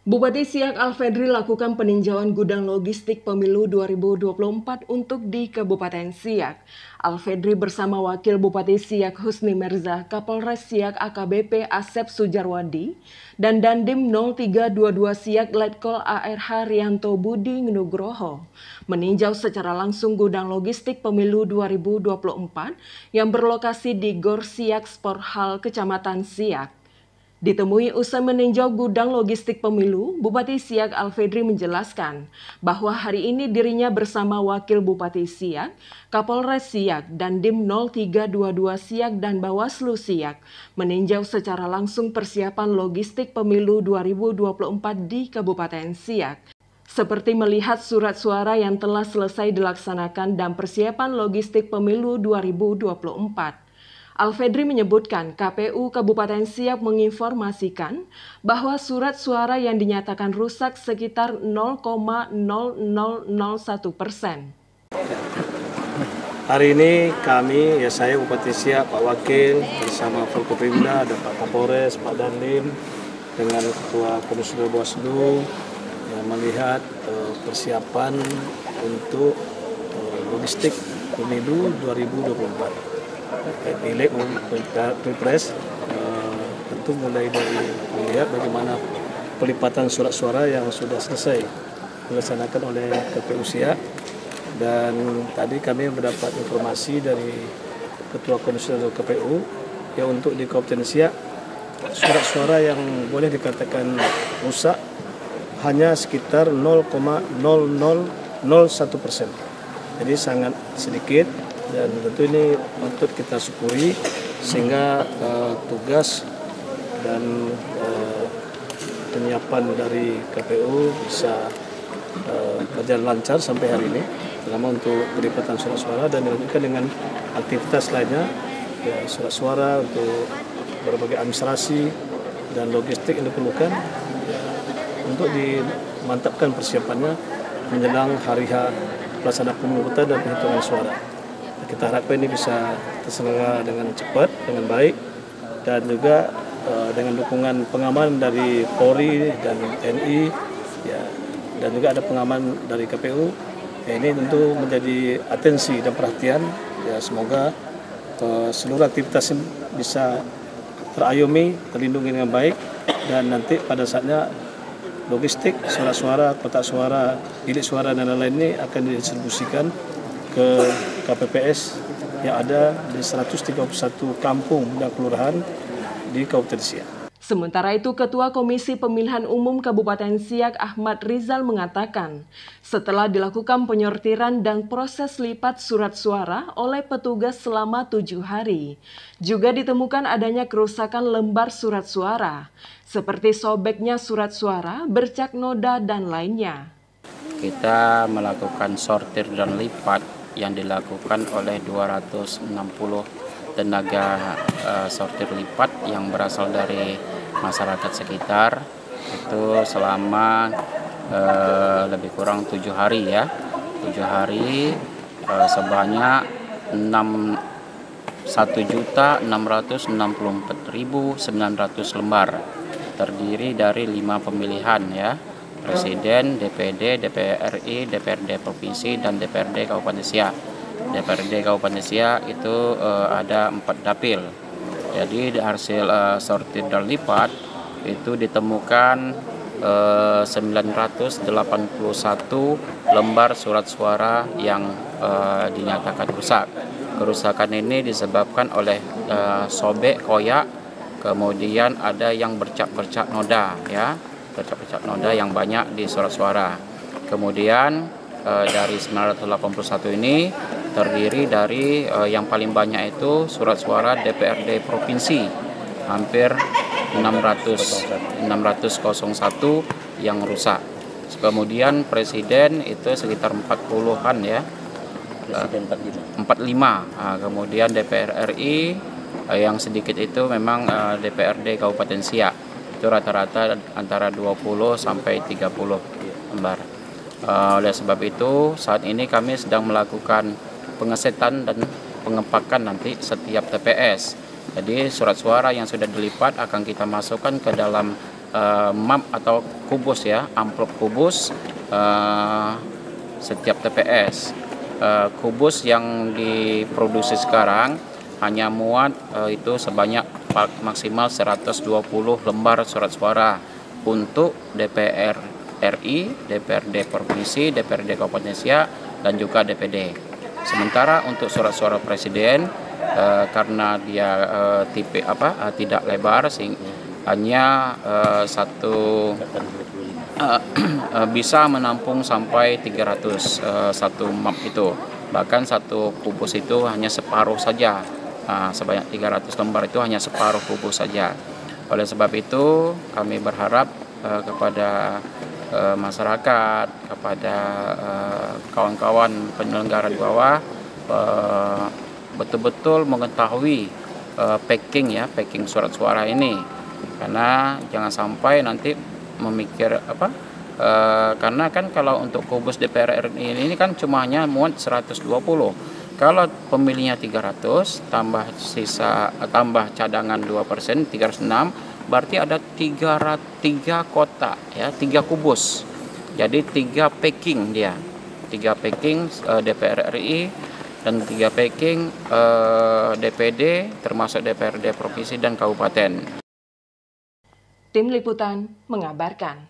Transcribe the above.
Bupati Siak Alfedri lakukan peninjauan gudang logistik pemilu 2024 untuk di Kabupaten Siak. Alfedri bersama Wakil Bupati Siak Husni Merza, Kapolres Siak AKBP Asep Sujarwadi, dan Dandim 0322 Siak Letkol ARH Rianto Budi Nugroho meninjau secara langsung gudang logistik pemilu 2024 yang berlokasi di Gor Siak Sport Hall, Kecamatan Siak. Ditemui usai meninjau gudang logistik pemilu, Bupati Siak Alfedri menjelaskan bahwa hari ini dirinya bersama Wakil Bupati Siak, Kapolres Siak, dan Dim 0322 Siak dan Bawaslu Siak meninjau secara langsung persiapan logistik pemilu 2024 di Kabupaten Siak. Seperti melihat surat suara yang telah selesai dilaksanakan dan persiapan logistik pemilu 2024. Alfedri menyebutkan KPU Kabupaten Siak menginformasikan bahwa surat suara yang dinyatakan rusak sekitar 0,0001%. Hari ini kami, saya Bupati Siak, Pak Wakil, bersama Forkopimda, ada Pak Kapolres, Pak Dandim, dengan Ketua Komisi Bawaslu, melihat persiapan untuk logistik pemilu 2024. Pileg Pilpres tentu mulai dari melihat bagaimana pelipatan surat suara yang sudah selesai dilaksanakan oleh KPU Siak, dan tadi kami mendapat informasi dari Ketua Komisi KPU ya untuk di Kabupaten Siak surat suara yang boleh dikatakan rusak hanya sekitar 0,0001%. Jadi sangat sedikit, dan tentu ini patut kita syukuri sehingga tugas dan penyiapan dari KPU bisa berjalan lancar sampai hari ini, terutama untuk pelipatan surat suara, dan dilanjutkan dengan aktivitas lainnya, ya, surat suara untuk berbagai administrasi dan logistik yang diperlukan ya, untuk dimantapkan persiapannya menjelang hari H pelaksanaan pemungutan dan penghitungan suara. Kita harapkan ini bisa terselenggara dengan cepat, dengan baik, dan juga dengan dukungan pengaman dari Polri dan TNI, ya, dan juga ada pengaman dari KPU. Ya, ini tentu menjadi atensi dan perhatian. Ya, semoga seluruh aktivitas bisa terayomi, terlindungi dengan baik, dan nanti pada saatnya logistik, surat suara, kotak suara, bilik suara, dan lain-lain ini akan didistribusikan ke KPPS yang ada di 131 kampung dan kelurahan di Kabupaten Siak. Sementara itu, Ketua Komisi Pemilihan Umum Kabupaten Siak Ahmad Rizal mengatakan, setelah dilakukan penyortiran dan proses lipat surat suara oleh petugas selama 7 hari, juga ditemukan adanya kerusakan lembar surat suara, seperti sobeknya surat suara, bercak noda, dan lainnya. Kita melakukan sortir dan lipat yang dilakukan oleh 260 tenaga sortir lipat yang berasal dari masyarakat sekitar, itu selama lebih kurang 7 hari ya. 7 hari sebanyak 1.664.900 lembar, terdiri dari 5 pemilihan ya. Presiden, DPD, DPR RI, DPRD Provinsi, dan DPRD Kabupaten Siak. DPRD Kabupaten Siak itu ada 4 dapil. Jadi hasil sortir dan lipat itu ditemukan 981 lembar surat suara yang dinyatakan rusak. Kerusakan ini disebabkan oleh sobek, koyak, kemudian ada yang bercak-bercak noda ya. Bercak-bercak noda yang banyak di surat suara. Kemudian dari 981 ini terdiri dari yang paling banyak itu surat suara DPRD Provinsi, hampir 601 yang rusak. Kemudian Presiden itu sekitar 40-an ya. 45. Kemudian DPR RI yang sedikit itu memang DPRD Kabupaten Siak. Itu rata-rata antara 20 sampai 30 lembar. Oleh sebab itu, saat ini kami sedang melakukan pengesetan dan pengepakan nanti setiap TPS. Jadi surat suara yang sudah dilipat akan kita masukkan ke dalam map atau kubus ya, amplop kubus setiap TPS. Kubus yang diproduksi sekarang hanya muat itu sebanyak maksimal 120 lembar surat suara untuk DPR RI, DPRD Provinsi, DPRD Kabupaten Siak, dan juga DPD. Sementara untuk surat suara presiden karena dia tidak lebar, hanya bisa menampung sampai 300 satu map itu. Bahkan satu kubus itu hanya separuh saja. Sebanyak 300 lembar itu hanya separuh kubus saja. Oleh sebab itu kami berharap kepada masyarakat, kepada kawan-kawan penyelenggara di bawah betul-betul mengetahui packing surat suara ini, karena jangan sampai nanti memikir karena kan kalau untuk kubus DPR RI ini kan cuma hanya muat 120. Kalau pemilihnya 300 tambah cadangan 2%, 306, berarti ada 3 kotak ya, 3 kubus. Jadi 3 packing dia. 3 packing DPR RI dan 3 packing DPD termasuk DPRD provinsi dan kabupaten. Tim Liputan mengabarkan.